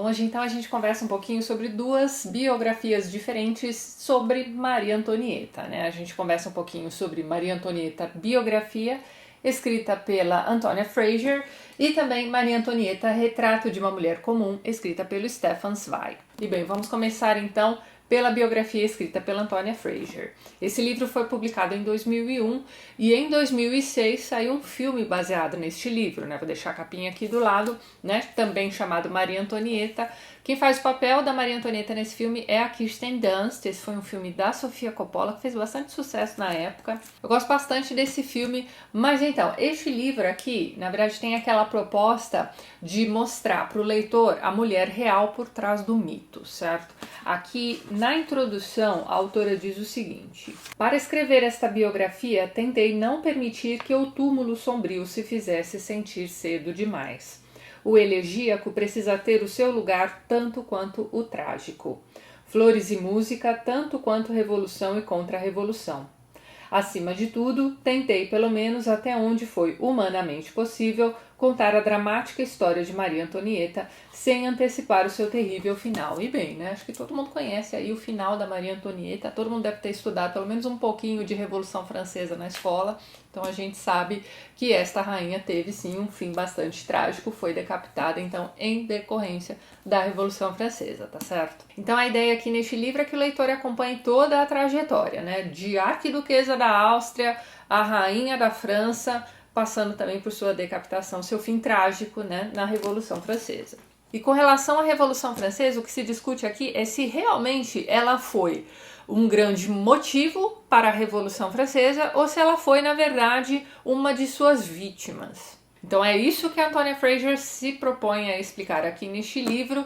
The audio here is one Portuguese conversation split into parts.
Hoje então a gente conversa um pouquinho sobre duas biografias diferentes sobre Maria Antonieta, né? A gente conversa um pouquinho sobre Maria Antonieta biografia, escrita pela Antonia Fraser, e também Maria Antonieta Retrato de uma Mulher Comum, escrita pelo Stefan Zweig. E bem, vamos começar então pela biografia escrita pela Antonia Fraser. Esse livro foi publicado em 2001 e em 2006 saiu um filme baseado neste livro, né? Vou deixar a capinha aqui do lado, né? Também chamado Maria Antonieta. Quem faz o papel da Maria Antonieta nesse filme é a Kirsten Dunst. Esse foi um filme da Sofia Coppola que fez bastante sucesso na época. Eu gosto bastante desse filme, mas então, este livro aqui, na verdade, tem aquela proposta de mostrar para o leitor a mulher real por trás do mito, certo? Aqui, na introdução, a autora diz o seguinte: para escrever esta biografia, tentei não permitir que o túmulo sombrio se fizesse sentir cedo demais. O elegíaco precisa ter o seu lugar tanto quanto o trágico. Flores e música tanto quanto revolução e contra-revolução. Acima de tudo, tentei, pelo menos até onde foi humanamente possível, contar a dramática história de Maria Antonieta sem antecipar o seu terrível final. E bem, né? Acho que todo mundo conhece aí o final da Maria Antonieta, todo mundo deve ter estudado pelo menos um pouquinho de Revolução Francesa na escola, então a gente sabe que esta rainha teve sim um fim bastante trágico, foi decapitada então em decorrência da Revolução Francesa, tá certo? Então a ideia aqui neste livro é que o leitor acompanhe toda a trajetória, né? De arquiduquesa da Áustria, a rainha da França, passando também por sua decapitação, seu fim trágico, né, na Revolução Francesa. E com relação à Revolução Francesa, o que se discute aqui é se realmente ela foi um grande motivo para a Revolução Francesa ou se ela foi, na verdade, uma de suas vítimas. Então é isso que a Antonia Fraser se propõe a explicar aqui neste livro.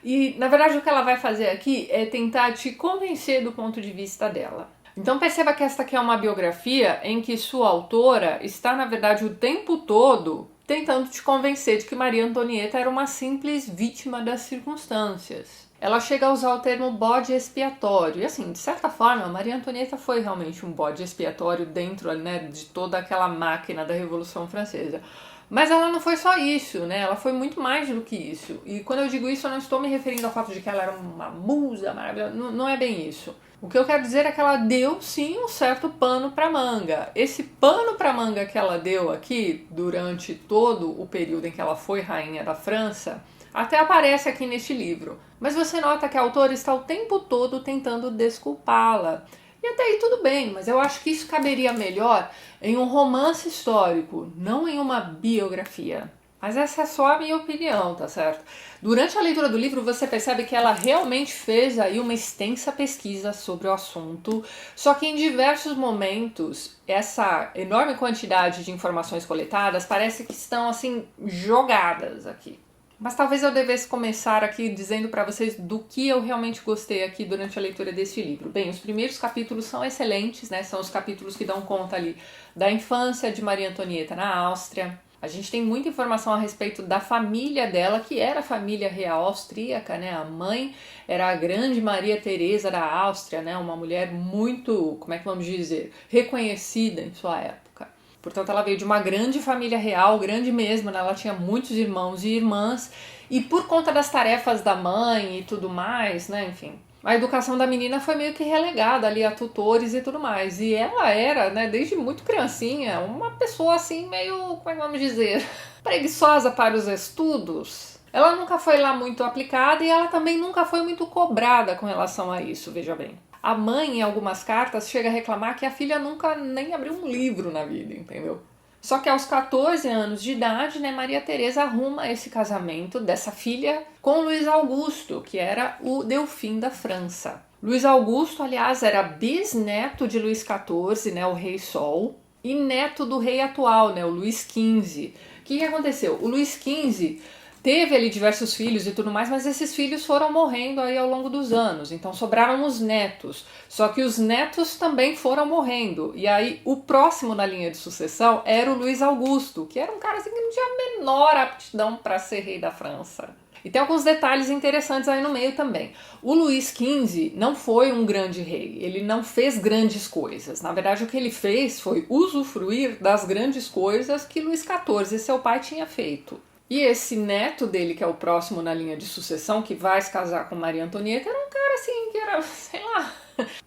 E, na verdade, o que ela vai fazer aqui é tentar te convencer do ponto de vista dela. Então perceba que esta aqui é uma biografia em que sua autora está, na verdade, o tempo todo tentando te convencer de que Maria Antonieta era uma simples vítima das circunstâncias. Ela chega a usar o termo bode expiatório. E assim, de certa forma, Maria Antonieta foi realmente um bode expiatório dentro, né, de toda aquela máquina da Revolução Francesa. Mas ela não foi só isso, né? Ela foi muito mais do que isso. E quando eu digo isso, eu não estou me referindo ao fato de que ela era uma musa maravilhosa. Não é bem isso. O que eu quero dizer é que ela deu, sim, um certo pano para manga. Esse pano para manga que ela deu aqui, durante todo o período em que ela foi rainha da França, até aparece aqui neste livro. Mas você nota que a autora está o tempo todo tentando desculpá-la. E até aí tudo bem, mas eu acho que isso caberia melhor em um romance histórico, não em uma biografia. Mas essa é só a minha opinião, tá certo? Durante a leitura do livro você percebe que ela realmente fez aí uma extensa pesquisa sobre o assunto, só que em diversos momentos essa enorme quantidade de informações coletadas parece que estão assim jogadas aqui. Mas talvez eu devesse começar aqui dizendo para vocês do que eu realmente gostei aqui durante a leitura desse livro. Bem, os primeiros capítulos são excelentes, né? São os capítulos que dão conta ali da infância de Maria Antonieta na Áustria. A gente tem muita informação a respeito da família dela, que era a família real austríaca, né? A mãe era a grande Maria Teresa da Áustria, né? Uma mulher muito, como é que vamos dizer, reconhecida em sua época. Portanto, ela veio de uma grande família real, grande mesmo, né? Ela tinha muitos irmãos e irmãs, e por conta das tarefas da mãe e tudo mais, né, enfim, a educação da menina foi meio que relegada ali a tutores e tudo mais. E ela era, né, desde muito criancinha, uma pessoa assim meio, como é que vamos dizer, preguiçosa para os estudos. Ela nunca foi lá muito aplicada e ela também nunca foi muito cobrada com relação a isso, veja bem. A mãe, em algumas cartas, chega a reclamar que a filha nunca nem abriu um livro na vida, entendeu? Só que aos 14 anos de idade, né, Maria Teresa arruma esse casamento dessa filha com Luís Augusto, que era o Delfim da França. Luís Augusto, aliás, era bisneto de Luís XIV, né, o Rei Sol, e neto do rei atual, né, o Luís XV. O que aconteceu? O Luís XV teve ali diversos filhos e tudo mais, mas esses filhos foram morrendo aí ao longo dos anos, então sobraram os netos, só que os netos também foram morrendo, e aí o próximo na linha de sucessão era o Luís Augusto, que era um cara assim que não tinha a menor aptidão para ser rei da França. E tem alguns detalhes interessantes aí no meio também. O Luís XV não foi um grande rei, ele não fez grandes coisas. Na verdade, o que ele fez foi usufruir das grandes coisas que Luís XIV, seu pai, tinha feito. E esse neto dele, que é o próximo na linha de sucessão, que vai se casar com Maria Antonieta, era um cara assim, que era, sei lá,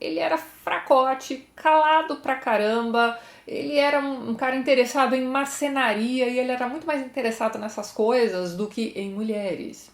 ele era fracote, calado pra caramba, ele era um cara interessado em marcenaria e ele era muito mais interessado nessas coisas do que em mulheres.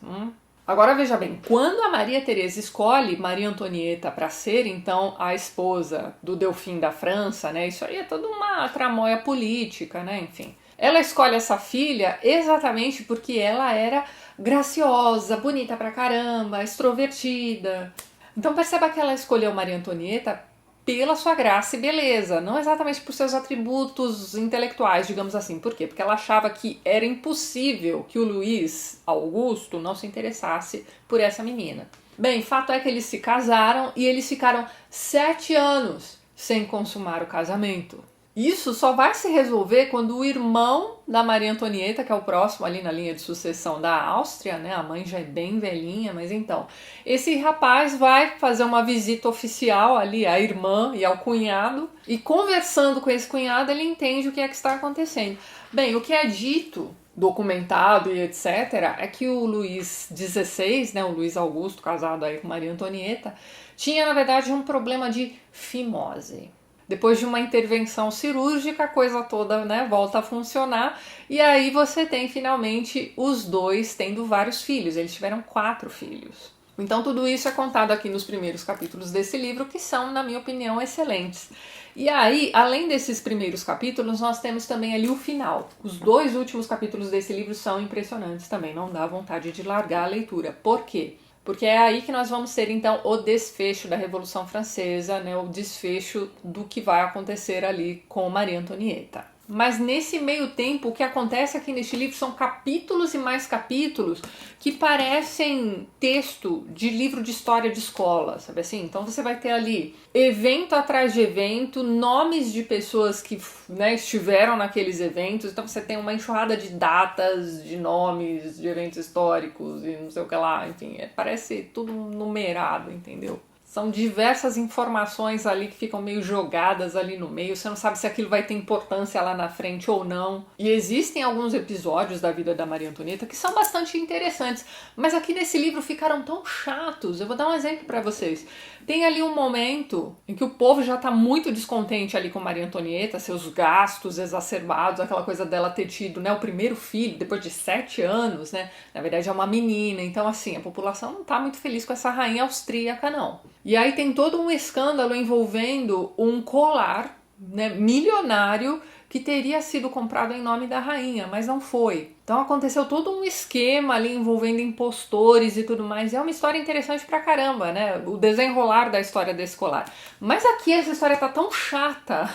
Agora veja bem, quando a Maria Teresa escolhe Maria Antonieta para ser então a esposa do Delfim da França, né? Isso aí é toda uma tramóia política, né? Enfim. Ela escolhe essa filha exatamente porque ela era graciosa, bonita pra caramba, extrovertida. Então perceba que ela escolheu Maria Antonieta pela sua graça e beleza, não exatamente por seus atributos intelectuais, digamos assim. Por quê? Porque ela achava que era impossível que o Luiz Augusto não se interessasse por essa menina. Bem, fato é que eles se casaram e eles ficaram 7 anos sem consumar o casamento. Isso só vai se resolver quando o irmão da Maria Antonieta, que é o próximo ali na linha de sucessão da Áustria, né? A mãe já é bem velhinha, mas então, esse rapaz vai fazer uma visita oficial ali à irmã e ao cunhado, e conversando com esse cunhado, ele entende o que é que está acontecendo. Bem, o que é dito, documentado e etc., é que o Luís XVI, né, o Luís Augusto, casado aí com Maria Antonieta, tinha na verdade um problema de fimose. Depois de uma intervenção cirúrgica, a coisa toda, né, volta a funcionar. E aí você tem finalmente os dois tendo vários filhos. Eles tiveram 4 filhos. Então tudo isso é contado aqui nos primeiros capítulos desse livro, que são, na minha opinião, excelentes. E aí, além desses primeiros capítulos, nós temos também ali o final. Os 2 últimos capítulos desse livro são impressionantes também. Não dá vontade de largar a leitura. Por quê? Porque é aí que nós vamos ter, então, o desfecho da Revolução Francesa, né, o desfecho do que vai acontecer ali com Maria Antonieta. Mas nesse meio tempo, o que acontece aqui neste livro são capítulos e mais capítulos que parecem texto de livro de história de escola, sabe assim? Então você vai ter ali evento atrás de evento, nomes de pessoas que, né, estiveram naqueles eventos. Então você tem uma enxurrada de datas, de nomes, de eventos históricos e não sei o que lá. Enfim, parece tudo numerado, entendeu? São diversas informações ali que ficam meio jogadas ali no meio. Você não sabe se aquilo vai ter importância lá na frente ou não. E existem alguns episódios da vida da Maria Antonieta que são bastante interessantes. Mas aqui nesse livro ficaram tão chatos. Eu vou dar um exemplo para vocês. Tem ali um momento em que o povo já está muito descontente ali com Maria Antonieta, seus gastos exacerbados, aquela coisa dela ter tido, né, o primeiro filho depois de 7 anos, né? Na verdade é uma menina. Então assim, a população não está muito feliz com essa rainha austríaca, não. E aí tem todo um escândalo envolvendo um colar, né, milionário que teria sido comprado em nome da rainha, mas não foi. Então aconteceu todo um esquema ali envolvendo impostores e tudo mais. E é uma história interessante pra caramba, né? O desenrolar da história desse colar. Mas aqui essa história tá tão chata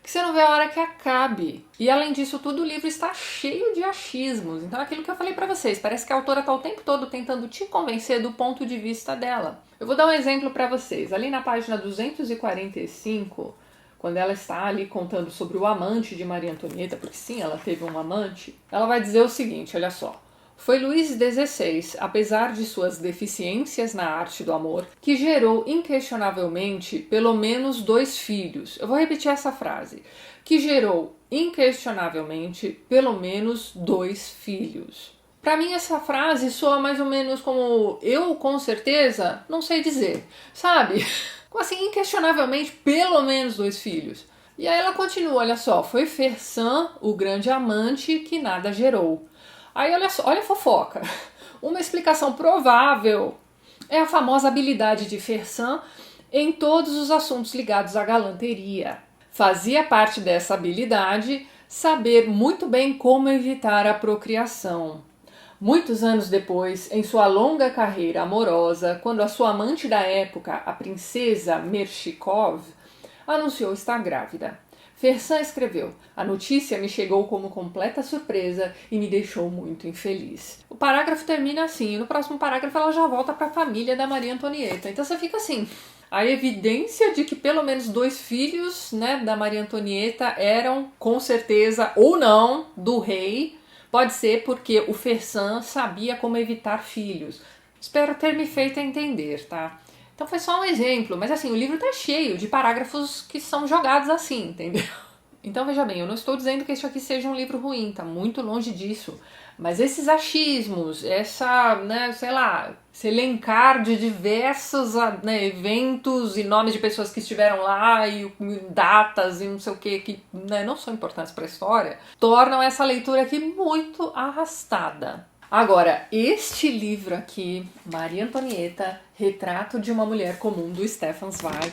que você não vê a hora que acabe. E além disso tudo, o livro está cheio de achismos. Então aquilo que eu falei pra vocês, parece que a autora tá o tempo todo tentando te convencer do ponto de vista dela. Eu vou dar um exemplo pra vocês. Ali na página 245, quando ela está ali contando sobre o amante de Maria Antonieta, porque sim, ela teve um amante, ela vai dizer o seguinte, olha só. Foi Luís XVI, apesar de suas deficiências na arte do amor, que gerou inquestionavelmente pelo menos 2 filhos. Eu vou repetir essa frase. Que gerou inquestionavelmente pelo menos 2 filhos. Para mim essa frase soa mais ou menos como eu com certeza não sei dizer, sabe? Assim, inquestionavelmente pelo menos 2 filhos. E aí ela continua, olha só, foi Fersan, o grande amante, que nada gerou. Aí olha só, olha a fofoca. Uma explicação provável é a famosa habilidade de Fersan em todos os assuntos ligados à galanteria. Fazia parte dessa habilidade saber muito bem como evitar a procriação. Muitos anos depois, em sua longa carreira amorosa, quando a sua amante da época, a princesa Mershikov, anunciou estar grávida. Fersan escreveu: a notícia me chegou como completa surpresa e me deixou muito infeliz. O parágrafo termina assim, e no próximo parágrafo ela já volta para a família da Maria Antonieta. Então você fica assim, a evidência de que pelo menos 2 filhos, né, da Maria Antonieta eram, com certeza, ou não, do rei. Pode ser porque o Fersan sabia como evitar filhos. Espero ter me feito entender, tá? Então foi só um exemplo, mas assim, o livro tá cheio de parágrafos que são jogados assim, entendeu? Então veja bem, eu não estou dizendo que isso aqui seja um livro ruim, tá muito longe disso. Mas esses achismos, essa, né, sei lá, esse elencar de diversos, né, eventos e nomes de pessoas que estiveram lá e datas e não sei o que, né, não são importantes para a história, tornam essa leitura aqui muito arrastada. Agora, este livro aqui, Maria Antonieta, Retrato de uma Mulher Comum, do Stefan Zweig,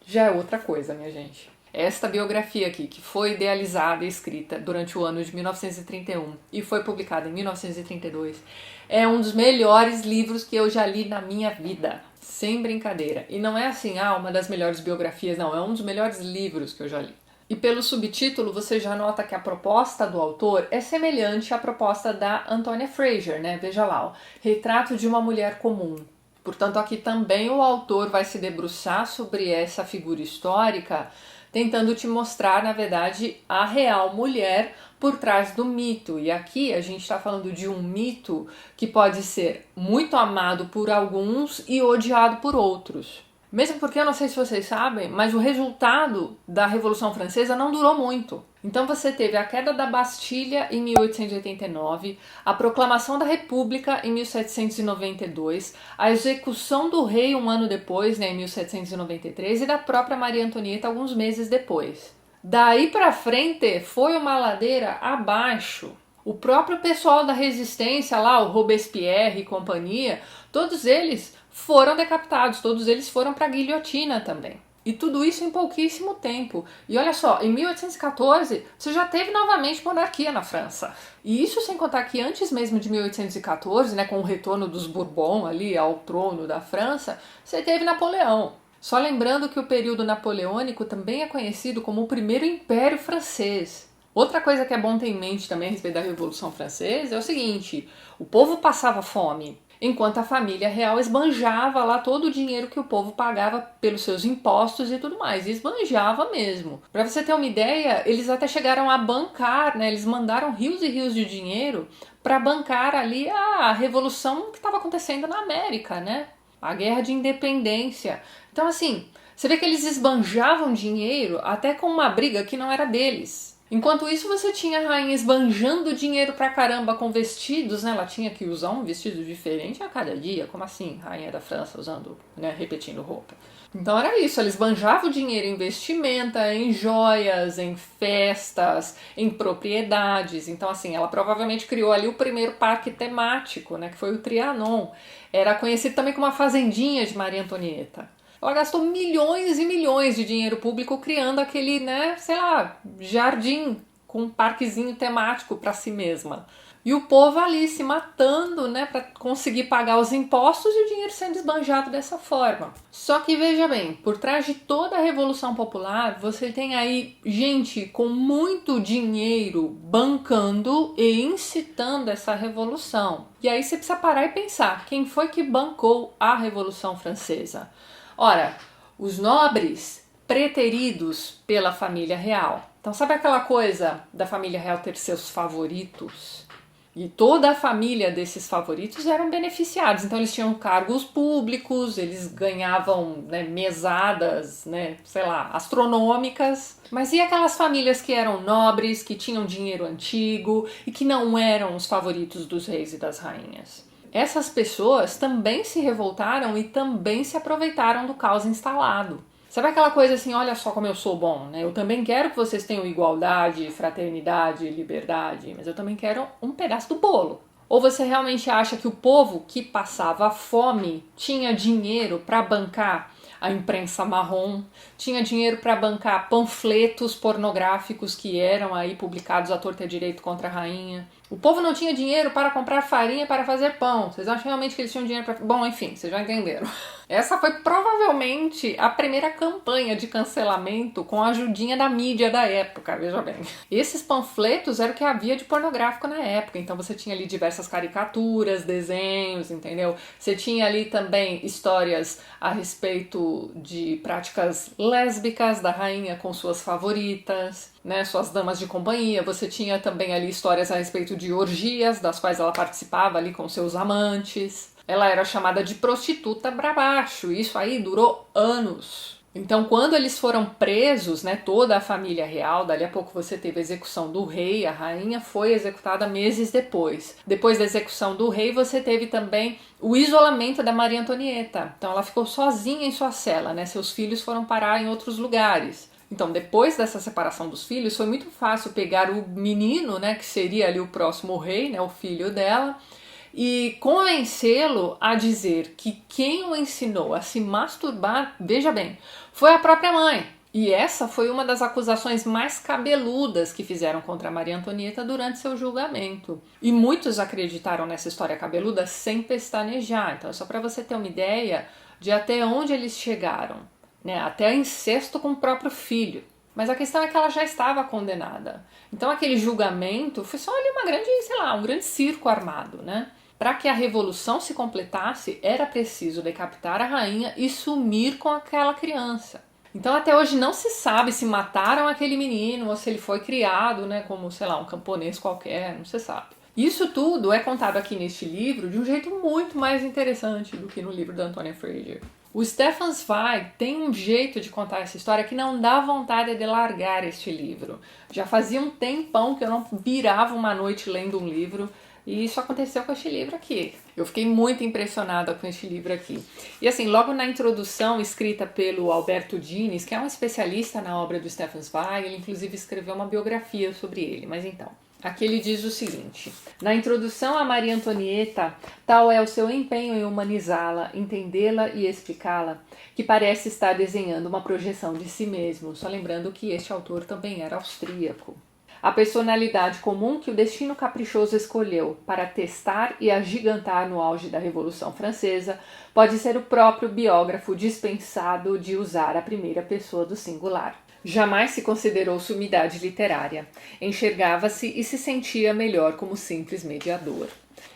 já é outra coisa, minha gente. Esta biografia aqui, que foi idealizada e escrita durante o ano de 1931 e foi publicada em 1932, é um dos melhores livros que eu já li na minha vida. Sem brincadeira. E não é assim, uma das melhores biografias, não. É um dos melhores livros que eu já li. E pelo subtítulo você já nota que a proposta do autor é semelhante à proposta da Antonia Fraser, né? Veja lá, ó, Retrato de uma Mulher Comum. Portanto, aqui também o autor vai se debruçar sobre essa figura histórica, tentando te mostrar, na verdade, a real mulher por trás do mito. E aqui a gente está falando de um mito que pode ser muito amado por alguns e odiado por outros. Mesmo porque, eu não sei se vocês sabem, mas o resultado da Revolução Francesa não durou muito. Então você teve a queda da Bastilha em 1889, a proclamação da República em 1792, a execução do rei um ano depois, né, em 1793, e da própria Maria Antonieta alguns meses depois. Daí pra frente foi uma ladeira abaixo. O próprio pessoal da resistência lá, o Robespierre e companhia, todos eles foram decapitados, todos eles foram para a guilhotina também. E tudo isso em pouquíssimo tempo. E olha só, em 1814 você já teve novamente monarquia na França. E isso sem contar que antes mesmo de 1814, né, com o retorno dos Bourbon ali ao trono da França, você teve Napoleão. Só lembrando que o período napoleônico também é conhecido como o primeiro Império Francês. Outra coisa que é bom ter em mente também a respeito da Revolução Francesa é o seguinte: o povo passava fome, enquanto a família real esbanjava lá todo o dinheiro que o povo pagava pelos seus impostos e tudo mais, e esbanjava mesmo. Para você ter uma ideia, eles até chegaram a bancar, né? Eles mandaram rios e rios de dinheiro para bancar ali a revolução que estava acontecendo na América, né? A guerra de independência. Então assim, você vê que eles esbanjavam dinheiro até com uma briga que não era deles. Enquanto isso, você tinha a rainha esbanjando dinheiro pra caramba com vestidos, né? Ela tinha que usar um vestido diferente a cada dia. Como assim? Rainha da França usando, né? Repetindo roupa. Então era isso, ela esbanjava o dinheiro em vestimenta, em joias, em festas, em propriedades. Então assim, ela provavelmente criou ali o primeiro parque temático, né? Que foi o Trianon. Era conhecido também como a Fazendinha de Maria Antonieta. Ela gastou milhões e milhões de dinheiro público criando aquele, né, sei lá, jardim com um parquezinho temático para si mesma. E o povo ali se matando, né, para conseguir pagar os impostos e o dinheiro sendo esbanjado dessa forma. Só que veja bem, por trás de toda a Revolução Popular, você tem aí gente com muito dinheiro bancando e incitando essa revolução. E aí você precisa parar e pensar, quem foi que bancou a Revolução Francesa? Ora, os nobres preteridos pela família real. Então sabe aquela coisa da família real ter seus favoritos? E toda a família desses favoritos eram beneficiados. Então eles tinham cargos públicos, eles ganhavam, né, mesadas, né, sei lá, astronômicas. Mas e aquelas famílias que eram nobres, que tinham dinheiro antigo e que não eram os favoritos dos reis e das rainhas? Essas pessoas também se revoltaram e também se aproveitaram do caos instalado. Sabe aquela coisa assim, olha só como eu sou bom, né? Eu também quero que vocês tenham igualdade, fraternidade, liberdade, mas eu também quero um pedaço do bolo. Ou você realmente acha que o povo que passava fome tinha dinheiro para bancar a imprensa marrom, tinha dinheiro para bancar panfletos pornográficos que eram aí publicados à torta e à direito contra a rainha? O povo não tinha dinheiro para comprar farinha para fazer pão. Vocês acham realmente que eles tinham dinheiro para... Bom, enfim, vocês já entenderam. Essa foi provavelmente a primeira campanha de cancelamento com a ajudinha da mídia da época, veja bem. Esses panfletos eram o que havia de pornográfico na época. Então você tinha ali diversas caricaturas, desenhos, entendeu? Você tinha ali também histórias a respeito de práticas lésbicas da rainha com suas favoritas, né, suas damas de companhia. Você tinha também ali histórias a respeito de orgias, das quais ela participava ali com seus amantes. Ela era chamada de prostituta pra baixo. Isso aí durou anos. Então, quando eles foram presos, né, toda a família real, dali a pouco você teve a execução do rei, a rainha foi executada meses depois. Depois da execução do rei, você teve também o isolamento da Maria Antonieta. Então, ela ficou sozinha em sua cela, né? Seus filhos foram parar em outros lugares. Então, depois dessa separação dos filhos, foi muito fácil pegar o menino, né, que seria ali o próximo rei, né, o filho dela, e convencê-lo a dizer que quem o ensinou a se masturbar, veja bem, foi a própria mãe. E essa foi uma das acusações mais cabeludas que fizeram contra Maria Antonieta durante seu julgamento. E muitos acreditaram nessa história cabeluda sem pestanejar. Então é só para você ter uma ideia de até onde eles chegaram, né? Até incesto com o próprio filho. Mas a questão é que ela já estava condenada. Então aquele julgamento foi só ali uma grande, sei lá, um grande circo armado, né? Para que a revolução se completasse, era preciso decapitar a rainha e sumir com aquela criança. Então até hoje não se sabe se mataram aquele menino ou se ele foi criado, né, como, sei lá, um camponês qualquer, não se sabe. Isso tudo é contado aqui neste livro de um jeito muito mais interessante do que no livro da Antonia Fraser. O Stefan Zweig tem um jeito de contar essa história que não dá vontade de largar este livro. Já fazia um tempão que eu não virava uma noite lendo um livro, e isso aconteceu com este livro aqui. Eu fiquei muito impressionada com este livro aqui. E assim, logo na introdução, escrita pelo Alberto Dines, que é um especialista na obra do Stefan Zweig, ele inclusive escreveu uma biografia sobre ele. Mas então, aqui ele diz o seguinte: na introdução a Maria Antonieta, tal é o seu empenho em humanizá-la, entendê-la e explicá-la, que parece estar desenhando uma projeção de si mesmo, só lembrando que este autor também era austríaco. A personalidade comum que o destino caprichoso escolheu para testar e agigantar no auge da Revolução Francesa pode ser o próprio biógrafo dispensado de usar a primeira pessoa do singular. Jamais se considerou sumidade literária. Enxergava-se e se sentia melhor como simples mediador.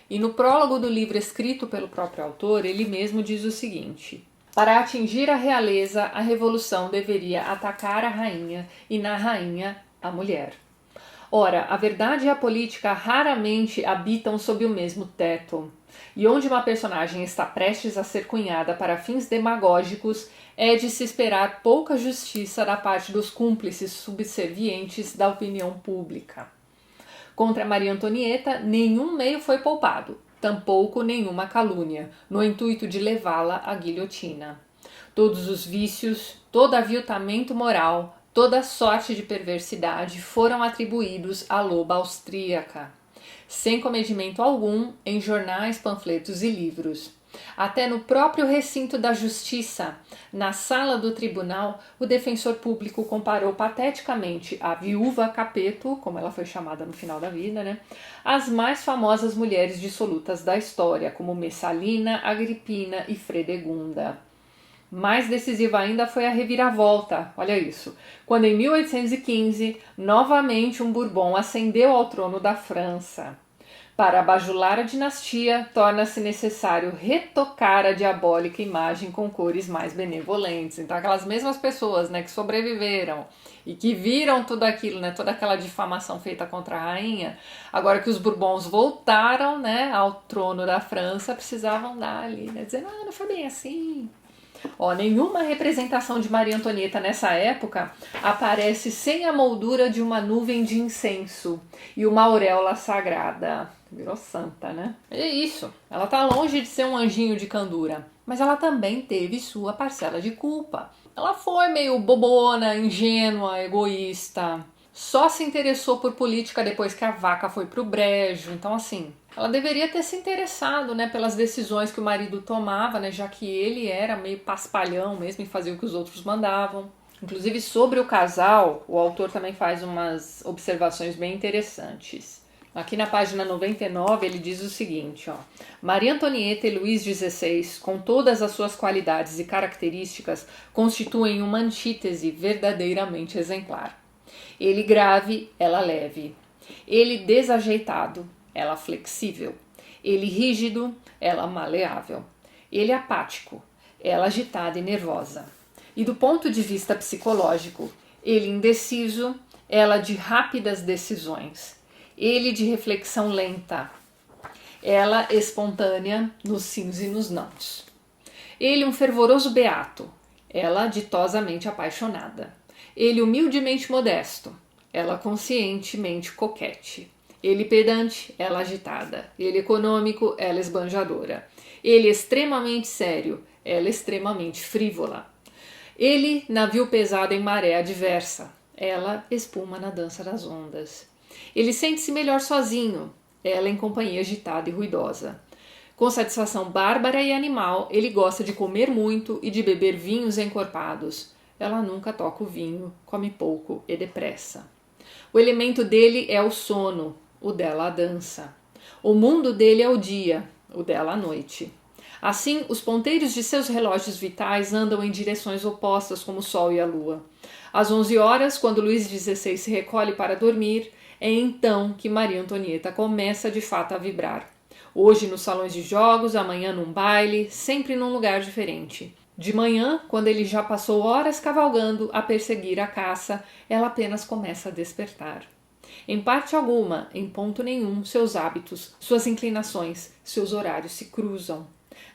E no prólogo do livro escrito pelo próprio autor, ele mesmo diz o seguinte: para atingir a realeza, a revolução deveria atacar a rainha e na rainha a mulher. Ora, a verdade e a política raramente habitam sob o mesmo teto, e onde uma personagem está prestes a ser cunhada para fins demagógicos, é de se esperar pouca justiça da parte dos cúmplices subservientes da opinião pública. Contra Maria Antonieta, nenhum meio foi poupado, tampouco nenhuma calúnia, no intuito de levá-la à guilhotina. Todos os vícios, todo aviltamento moral, toda sorte de perversidade foram atribuídos à loba austríaca, sem comedimento algum em jornais, panfletos e livros. Até no próprio recinto da justiça, na sala do tribunal, o defensor público comparou pateticamente a viúva Capeto, como ela foi chamada no final da vida, né, às mais famosas mulheres dissolutas da história, como Messalina, Agripina e Fredegunda. Mais decisiva ainda foi a reviravolta, olha isso, quando em 1815, novamente um Bourbon ascendeu ao trono da França. Para bajular a dinastia, torna-se necessário retocar a diabólica imagem com cores mais benevolentes. Então aquelas mesmas pessoas, né, que sobreviveram e que viram tudo aquilo, né, toda aquela difamação feita contra a rainha, agora que os Bourbons voltaram, né, ao trono da França, precisavam dar ali, né, dizer, não foi bem assim. Nenhuma representação de Maria Antonieta nessa época aparece sem a moldura de uma nuvem de incenso e uma auréola sagrada. Virou santa, né? É isso, ela tá longe de ser um anjinho de candura, mas ela também teve sua parcela de culpa. Ela foi meio bobona, ingênua, egoísta, só se interessou por política depois que a vaca foi pro brejo, então assim, ela deveria ter se interessado, né, pelas decisões que o marido tomava, né, já que ele era meio paspalhão mesmo e fazia o que os outros mandavam. Inclusive sobre o casal, o autor também faz umas observações bem interessantes. Aqui na página 99 ele diz o seguinte, Maria Antonieta e Luís XVI, com todas as suas qualidades e características, constituem uma antítese verdadeiramente exemplar. Ele grave, ela leve. Ele desajeitado, ela flexível. Ele rígido, ela maleável. Ele apático, ela agitada e nervosa. E do ponto de vista psicológico, ele indeciso, ela de rápidas decisões. Ele de reflexão lenta, ela espontânea nos sims e nos nãos. Ele um fervoroso beato, ela ditosamente apaixonada. Ele humildemente modesto, ela conscientemente coquete. Ele pedante, ela agitada. Ele econômico, ela esbanjadora. Ele extremamente sério, ela extremamente frívola. Ele navio pesado em maré adversa, ela espuma na dança das ondas. Ele sente-se melhor sozinho, ela em companhia agitada e ruidosa. Com satisfação bárbara e animal, ele gosta de comer muito e de beber vinhos encorpados. Ela nunca toca o vinho, come pouco e depressa. O elemento dele é o sono, o dela a dança. O mundo dele é o dia, o dela a noite. Assim, os ponteiros de seus relógios vitais andam em direções opostas como o Sol e a Lua. Às 11 horas, quando Luís XVI se recolhe para dormir, é então que Maria Antonieta começa de fato a vibrar. Hoje nos salões de jogos, amanhã num baile, sempre num lugar diferente. De manhã, quando ele já passou horas cavalgando a perseguir a caça, ela apenas começa a despertar. Em parte alguma, em ponto nenhum, seus hábitos, suas inclinações, seus horários se cruzam.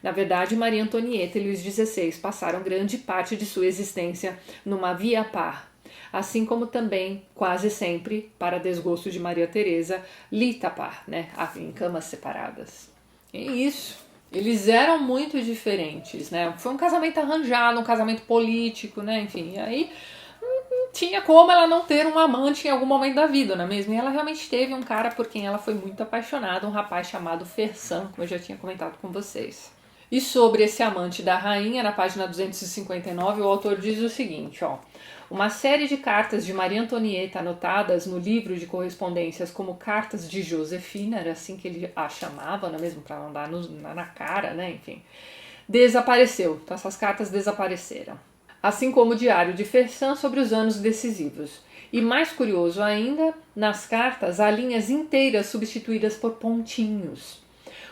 Na verdade, Maria Antonieta e Luís XVI passaram grande parte de sua existência numa via par, assim como também, quase sempre, para desgosto de Maria Teresa, lita par, né, em camas separadas. É isso. Eles eram muito diferentes, né? Foi um casamento arranjado, um casamento político, né? Enfim, e aí tinha como ela não ter um amante em algum momento da vida, não é mesmo? E ela realmente teve um cara por quem ela foi muito apaixonada, um rapaz chamado Fersan, como eu já tinha comentado com vocês. E sobre esse amante da rainha, na página 259, o autor diz o seguinte, ó. Uma série de cartas de Maria Antonieta anotadas no livro de correspondências como cartas de Josefina, era assim que ele a chamava, não é mesmo? Para não dar na cara, né? Enfim. Desapareceu. Então essas cartas desapareceram. Assim como o diário de Fersan sobre os anos decisivos. E mais curioso ainda, nas cartas há linhas inteiras substituídas por pontinhos.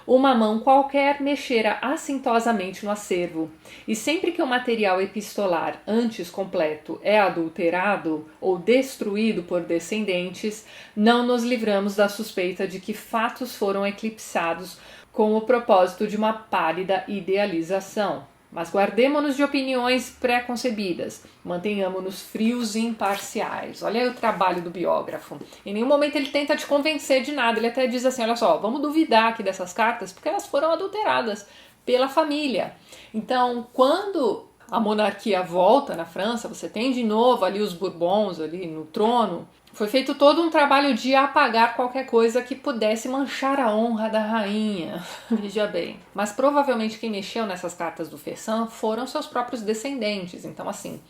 Uma mão qualquer mexera assintosamente no acervo, e sempre que o material epistolar antes completo é adulterado ou destruído por descendentes, não nos livramos da suspeita de que fatos foram eclipsados com o propósito de uma pálida idealização. Mas guardemo-nos de opiniões pré-concebidas, mantenhamos-nos frios e imparciais. Olha aí o trabalho do biógrafo. Em nenhum momento ele tenta te convencer de nada, ele até diz assim, olha só, vamos duvidar aqui dessas cartas, porque elas foram adulteradas pela família. Então, quando a monarquia volta na França, você tem de novo ali os Bourbons ali no trono, foi feito todo um trabalho de apagar qualquer coisa que pudesse manchar a honra da rainha. Veja bem. Mas provavelmente quem mexeu nessas cartas do Fersan foram seus próprios descendentes. Então, assim,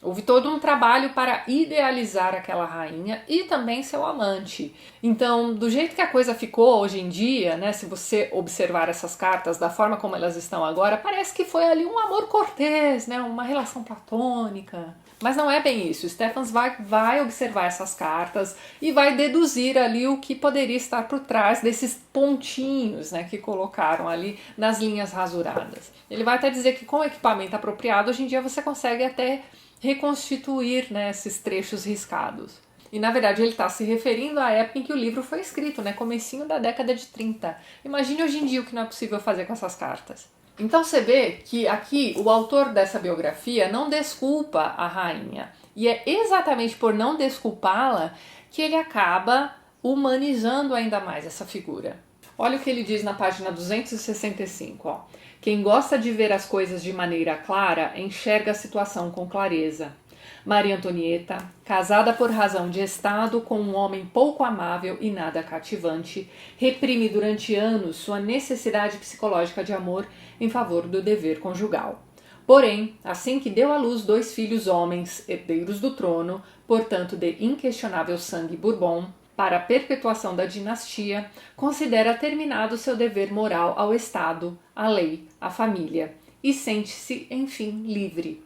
houve todo um trabalho para idealizar aquela rainha e também seu amante. Então, do jeito que a coisa ficou hoje em dia, né, se você observar essas cartas da forma como elas estão agora, parece que foi ali um amor cortês, né, uma relação platônica. Mas não é bem isso. Stephens vai observar essas cartas e vai deduzir ali o que poderia estar por trás desses pontinhos, né, que colocaram ali nas linhas rasuradas. Ele vai até dizer que com o equipamento apropriado, hoje em dia você consegue até reconstituir, né, esses trechos riscados. E na verdade ele está se referindo à época em que o livro foi escrito, né, comecinho da década de 30. Imagine hoje em dia o que não é possível fazer com essas cartas. Então você vê que aqui o autor dessa biografia não desculpa a rainha. E é exatamente por não desculpá-la que ele acaba humanizando ainda mais essa figura. Olha o que ele diz na página 265. Ó. Quem gosta de ver as coisas de maneira clara, enxerga a situação com clareza. Maria Antonieta, casada por razão de Estado com um homem pouco amável e nada cativante, reprime durante anos sua necessidade psicológica de amor em favor do dever conjugal. Porém, assim que deu à luz 2 filhos homens, herdeiros do trono, portanto de inquestionável sangue Bourbon, para a perpetuação da dinastia, considera terminado seu dever moral ao Estado, à lei, à família, e sente-se, enfim, livre.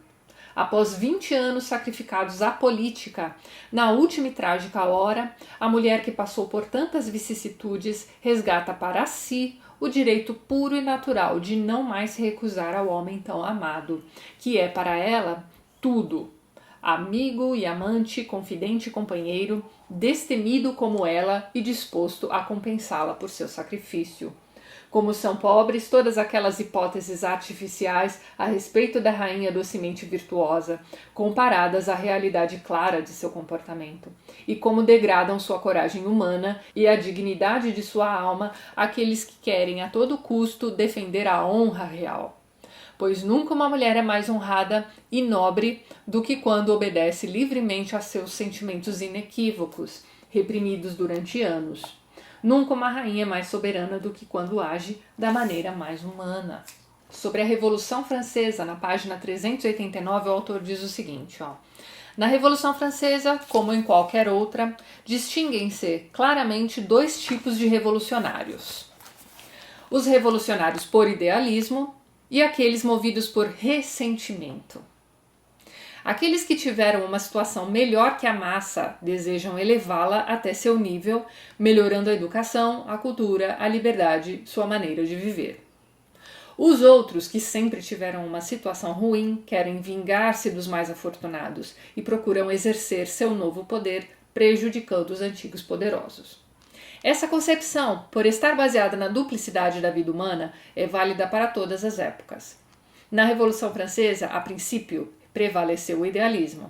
Após 20 anos sacrificados à política, na última e trágica hora, a mulher que passou por tantas vicissitudes resgata para si o direito puro e natural de não mais se recusar ao homem tão amado, que é para ela tudo. Amigo e amante, confidente e companheiro, destemido como ela e disposto a compensá-la por seu sacrifício. Como são pobres todas aquelas hipóteses artificiais a respeito da rainha docemente virtuosa, comparadas à realidade clara de seu comportamento, e como degradam sua coragem humana e a dignidade de sua alma aqueles que querem a todo custo defender a honra real. Pois nunca uma mulher é mais honrada e nobre do que quando obedece livremente a seus sentimentos inequívocos, reprimidos durante anos. Nunca uma rainha é mais soberana do que quando age da maneira mais humana. Sobre a Revolução Francesa, na página 389, o autor diz o seguinte, Na Revolução Francesa, como em qualquer outra, distinguem-se claramente dois tipos de revolucionários. Os revolucionários por idealismo e aqueles movidos por ressentimento. Aqueles que tiveram uma situação melhor que a massa desejam elevá-la até seu nível, melhorando a educação, a cultura, a liberdade, sua maneira de viver. Os outros, que sempre tiveram uma situação ruim, querem vingar-se dos mais afortunados e procuram exercer seu novo poder, prejudicando os antigos poderosos. Essa concepção, por estar baseada na duplicidade da vida humana, é válida para todas as épocas. Na Revolução Francesa, a princípio, prevaleceu o idealismo.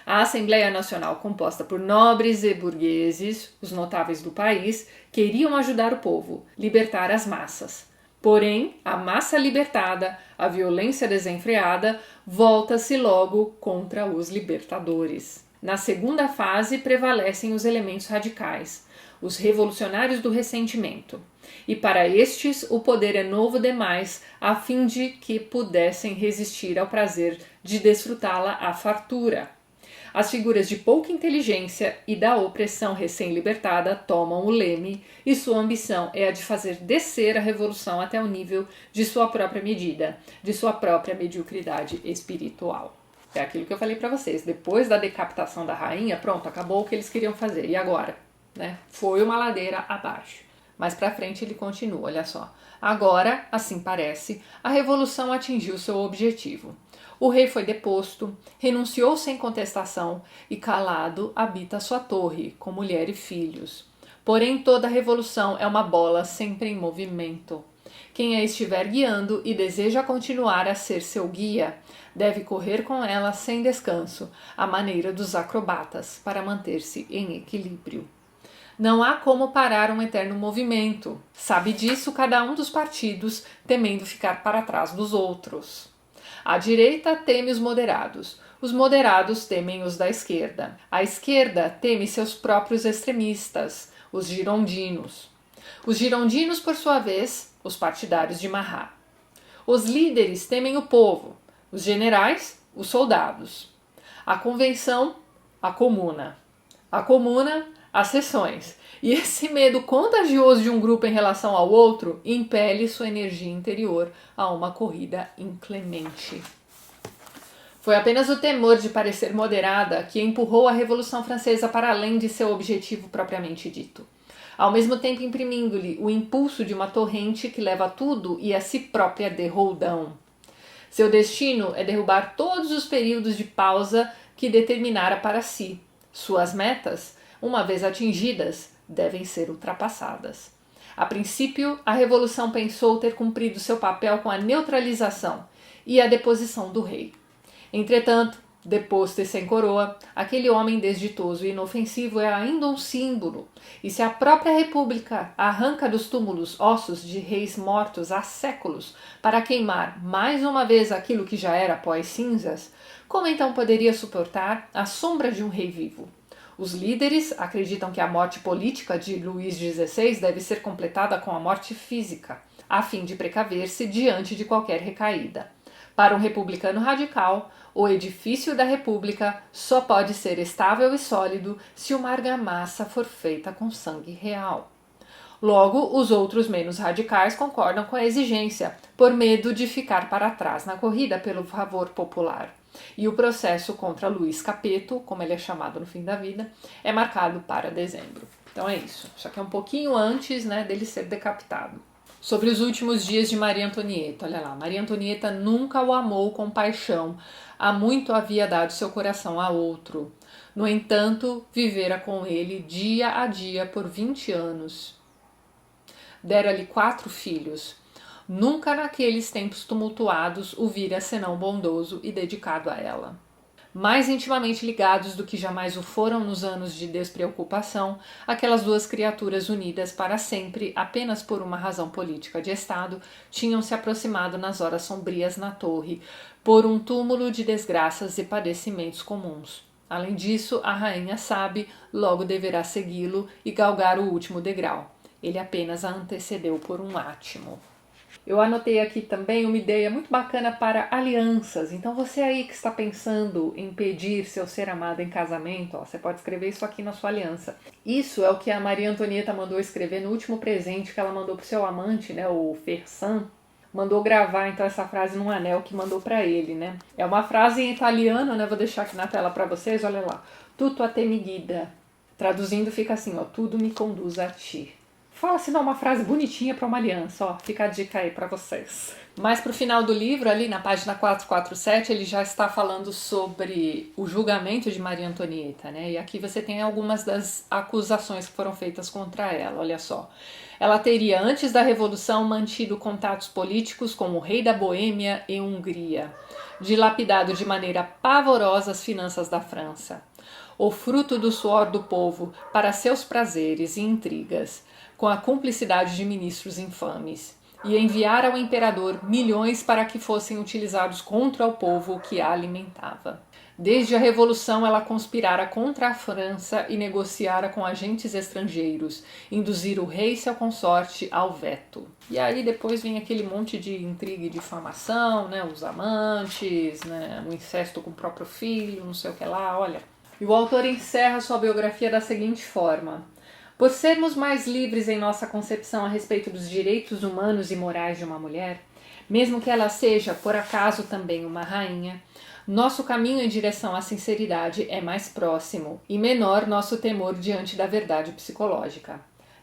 A Assembleia Nacional, composta por nobres e burgueses, os notáveis do país, queriam ajudar o povo, libertar as massas. Porém, a massa libertada, a violência desenfreada, volta-se logo contra os libertadores. Na segunda fase prevalecem os elementos radicais, os revolucionários do ressentimento. E para estes o poder é novo demais, a fim de que pudessem resistir ao prazer de desfrutá-la à fartura. As figuras de pouca inteligência e da opressão recém-libertada tomam o leme, e sua ambição é a de fazer descer a revolução até o nível de sua própria medida, de sua própria mediocridade espiritual. É aquilo que eu falei para vocês, depois da decapitação da rainha, pronto, acabou o que eles queriam fazer, e agora? Foi uma ladeira abaixo. Mais pra frente ele continua, olha só. Agora, assim parece, a revolução atingiu seu objetivo. O rei foi deposto, renunciou sem contestação e calado habita sua torre, com mulher e filhos. Porém, toda revolução é uma bola sempre em movimento. Quem a estiver guiando e deseja continuar a ser seu guia, deve correr com ela sem descanso, à maneira dos acrobatas, para manter-se em equilíbrio. Não há como parar um eterno movimento. Sabe disso cada um dos partidos, temendo ficar para trás dos outros. A direita teme os moderados temem os da esquerda. A esquerda teme seus próprios extremistas, os girondinos. Os girondinos, por sua vez, os partidários de Marat. Os líderes temem o povo, os generais, os soldados. A convenção, a comuna. A comuna, as sessões. E esse medo contagioso de um grupo em relação ao outro impele sua energia interior a uma corrida inclemente. Foi apenas o temor de parecer moderada que empurrou a Revolução Francesa para além de seu objetivo propriamente dito, ao mesmo tempo imprimindo-lhe o impulso de uma torrente que leva tudo e a si própria de roldão. Seu destino é derrubar todos os períodos de pausa que determinara para si. Suas metas, uma vez atingidas, devem ser ultrapassadas. A princípio, a Revolução pensou ter cumprido seu papel com a neutralização e a deposição do rei. Entretanto, deposto e sem coroa, aquele homem desditoso e inofensivo é ainda um símbolo, e se a própria República arranca dos túmulos ossos de reis mortos há séculos para queimar mais uma vez aquilo que já era pó e cinzas, como então poderia suportar a sombra de um rei vivo? Os líderes acreditam que a morte política de Luís XVI deve ser completada com a morte física, a fim de precaver-se diante de qualquer recaída. Para um republicano radical, o edifício da República só pode ser estável e sólido se uma argamassa for feita com sangue real. Logo, os outros menos radicais concordam com a exigência, por medo de ficar para trás na corrida pelo favor popular. E o processo contra Luís Capeto, como ele é chamado no fim da vida, é marcado para dezembro. Então é isso. Só que é um pouquinho antes, dele ser decapitado. Sobre os últimos dias de Maria Antonieta, olha lá. Maria Antonieta nunca o amou com paixão. Há muito havia dado seu coração a outro. No entanto, vivera com ele dia a dia por 20 anos. dera-lhe 4 filhos. Nunca naqueles tempos tumultuados o vira senão bondoso e dedicado a ela. Mais intimamente ligados do que jamais o foram nos anos de despreocupação, aquelas duas criaturas unidas para sempre apenas por uma razão política de Estado tinham se aproximado nas horas sombrias na torre, por um túmulo de desgraças e padecimentos comuns. Além disso, a rainha sabe, logo deverá segui-lo e galgar o último degrau. Ele apenas a antecedeu por um átimo. Eu anotei aqui também uma ideia muito bacana para alianças. Então você aí que está pensando em pedir seu ser amado em casamento, ó, você pode escrever isso aqui na sua aliança. Isso é o que a Maria Antonieta mandou escrever no último presente que ela mandou para o seu amante, né, o Fersan. Mandou gravar então essa frase num anel que mandou para ele, né? É uma frase em italiano, né? Vou deixar aqui na tela para vocês, olha lá. Tutto a te mi guida. Traduzindo fica assim, ó, tudo me conduz a ti. Fala assim, não, uma frase bonitinha para uma aliança, ó, fica a dica aí para vocês. Mais pro final do livro, ali na página 447, ele já está falando sobre o julgamento de Maria Antonieta, né? E aqui você tem algumas das acusações que foram feitas contra ela, olha só. Ela teria, antes da Revolução, mantido contatos políticos com o rei da Boêmia e Hungria, dilapidado de maneira pavorosa as finanças da França, o fruto do suor do povo para seus prazeres e intrigas, com a cumplicidade de ministros infames, e enviar ao imperador milhões para que fossem utilizados contra o povo que a alimentava. Desde a Revolução ela conspirara contra a França e negociara com agentes estrangeiros, induzir o rei e seu consorte ao veto. E aí depois vem aquele monte de intriga e difamação, né, os amantes, né, o incesto com o próprio filho, não sei o que lá, olha. E o autor encerra sua biografia da seguinte forma: por sermos mais livres em nossa concepção a respeito dos direitos humanos e morais de uma mulher, mesmo que ela seja, por acaso, também uma rainha, nosso caminho em direção à sinceridade é mais próximo e menor nosso temor diante da verdade psicológica.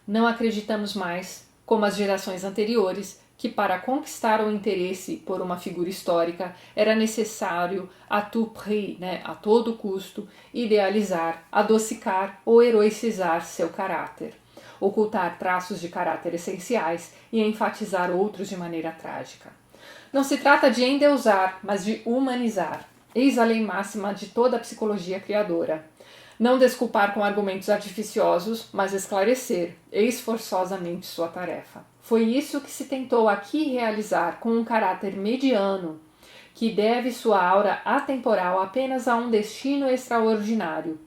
Não acreditamos mais, como as gerações anteriores, que para conquistar o interesse por uma figura histórica era necessário à tout prix, né, a todo custo, idealizar, adocicar ou heroicizar seu caráter, ocultar traços de caráter essenciais e enfatizar outros de maneira trágica. Não se trata de endeusar, mas de humanizar. Eis a lei máxima de toda a psicologia criadora. Não desculpar com argumentos artificiosos, mas esclarecer, eis forçosamente sua tarefa. Foi isso que se tentou aqui realizar com um caráter mediano, que deve sua aura atemporal apenas a um destino extraordinário,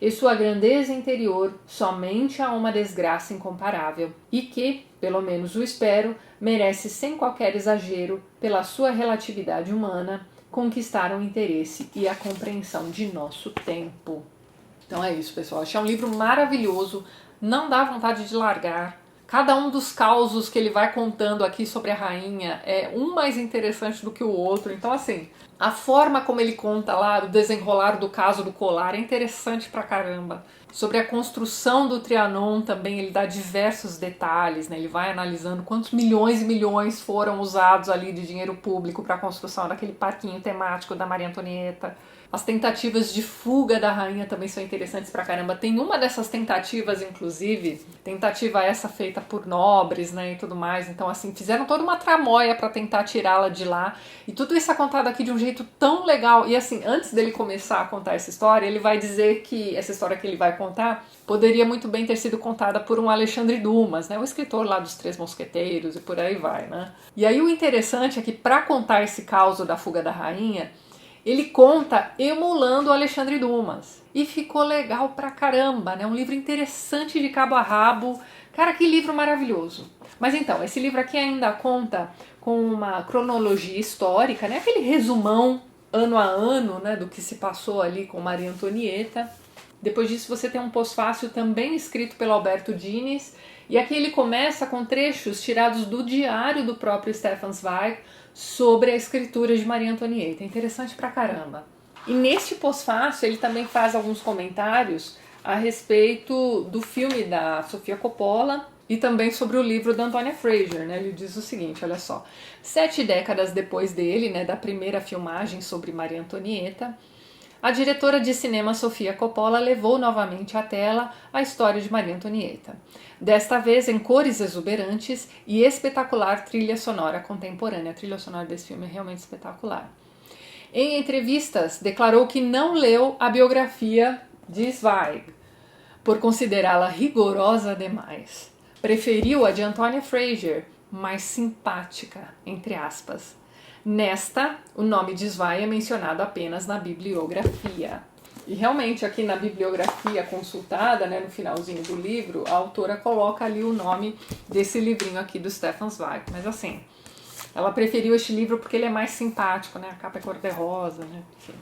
e sua grandeza interior somente a uma desgraça incomparável, e que, pelo menos o espero, merece sem qualquer exagero, pela sua relatividade humana, conquistar o interesse e a compreensão de nosso tempo. Então é isso, pessoal. Achei um livro maravilhoso, não dá vontade de largar. Cada um dos causos que ele vai contando aqui sobre a rainha é um mais interessante do que o outro. Então, assim, a forma como ele conta lá do desenrolar do caso do colar é interessante pra caramba. Sobre a construção do Trianon também ele dá diversos detalhes, né? Ele vai analisando quantos milhões e milhões foram usados ali de dinheiro público para a construção daquele parquinho temático da Maria Antonieta. As tentativas de fuga da rainha também são interessantes pra caramba. Tem uma dessas tentativas, inclusive, tentativa essa feita por nobres, né, e tudo mais. Então, assim, fizeram toda uma tramóia pra tentar tirá-la de lá. E tudo isso é contado aqui de um jeito tão legal. E assim, antes dele começar a contar essa história, ele vai dizer que essa história que ele vai contar poderia muito bem ter sido contada por um Alexandre Dumas, né, o escritor lá dos Três Mosqueteiros e por aí vai, né. E aí o interessante é que pra contar esse caso da fuga da rainha, ele conta emulando o Alexandre Dumas. E ficou legal pra caramba, né? Um livro interessante de cabo a rabo. Cara, que livro maravilhoso. Mas então, esse livro aqui ainda conta com uma cronologia histórica, né? Aquele resumão ano a ano, né? Do que se passou ali com Maria Antonieta. Depois disso você tem um pós-fácil também escrito pelo Alberto Dines. E aqui ele começa com trechos tirados do diário do próprio Stefan Zweig sobre a escritura de Maria Antonieta. É interessante pra caramba. E neste pós-fácil ele também faz alguns comentários a respeito do filme da Sofia Coppola e também sobre o livro da Antonia Fraser, né? Ele diz o seguinte, olha só. 7 décadas depois dele, né, da primeira filmagem sobre Maria Antonieta, a diretora de cinema Sofia Coppola levou novamente à tela a história de Maria Antonieta, desta vez em cores exuberantes e espetacular trilha sonora contemporânea. A trilha sonora desse filme é realmente espetacular. Em entrevistas, declarou que não leu a biografia de Zweig, por considerá-la rigorosa demais. Preferiu a de Antonia Fraser, mais simpática, entre aspas. Nesta, o nome de Zweig é mencionado apenas na bibliografia. E realmente aqui na bibliografia consultada, né, no finalzinho do livro, a autora coloca ali o nome desse livrinho aqui do Stefan Zweig. Mas assim, ela preferiu este livro porque ele é mais simpático, né? A capa é cor-de-rosa, né? Enfim.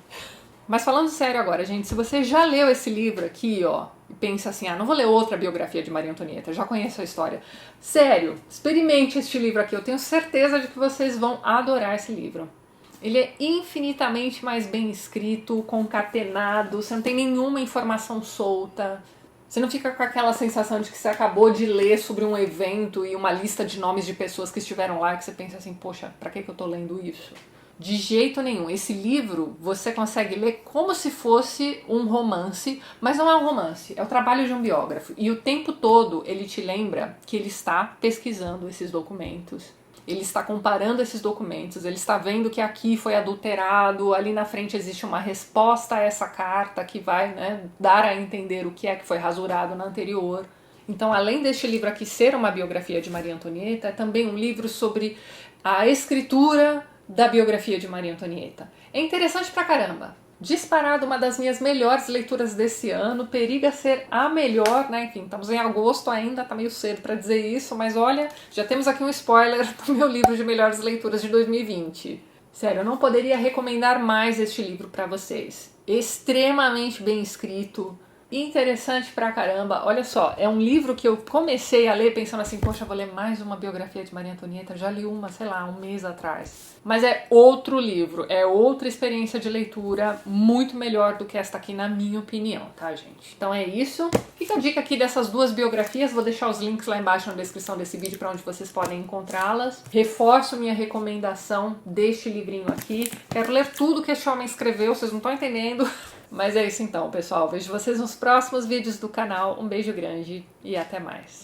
Mas falando sério agora, gente, se você já leu esse livro aqui, ó, e pensa assim, não vou ler outra biografia de Maria Antonieta, já conheço a história. Sério, experimente este livro aqui, eu tenho certeza de que vocês vão adorar esse livro. Ele é infinitamente mais bem escrito, concatenado, você não tem nenhuma informação solta. Você não fica com aquela sensação de que você acabou de ler sobre um evento e uma lista de nomes de pessoas que estiveram lá e que você pensa assim, poxa, pra que eu tô lendo isso? De jeito nenhum. Esse livro você consegue ler como se fosse um romance, mas não é um romance, é o trabalho de um biógrafo. E o tempo todo ele te lembra que ele está pesquisando esses documentos, ele está comparando esses documentos, ele está vendo que aqui foi adulterado, ali na frente existe uma resposta a essa carta que vai, né, dar a entender o que é que foi rasurado na anterior. Então, além deste livro aqui ser uma biografia de Maria Antonieta, é também um livro sobre a escritura da biografia de Maria Antonieta. É interessante pra caramba. Disparado, uma das minhas melhores leituras desse ano, periga ser a melhor, né? Enfim, estamos em agosto ainda, tá meio cedo pra dizer isso, mas olha, já temos aqui um spoiler do meu livro de melhores leituras de 2020. Sério, eu não poderia recomendar mais este livro pra vocês. Extremamente bem escrito, interessante pra caramba. Olha só, é um livro que eu comecei a ler pensando assim, poxa, vou ler mais uma biografia de Maria Antonieta, já li uma, sei lá, um mês atrás. Mas é outro livro, é outra experiência de leitura muito melhor do que esta aqui, na minha opinião, tá, gente? Então é isso. Fica a dica aqui dessas duas biografias, vou deixar os links lá embaixo na descrição desse vídeo para onde vocês podem encontrá-las. Reforço minha recomendação deste livrinho aqui. Quero ler tudo que este homem escreveu, vocês não estão entendendo. Mas é isso então, pessoal. Vejo vocês nos próximos vídeos do canal. Um beijo grande e até mais.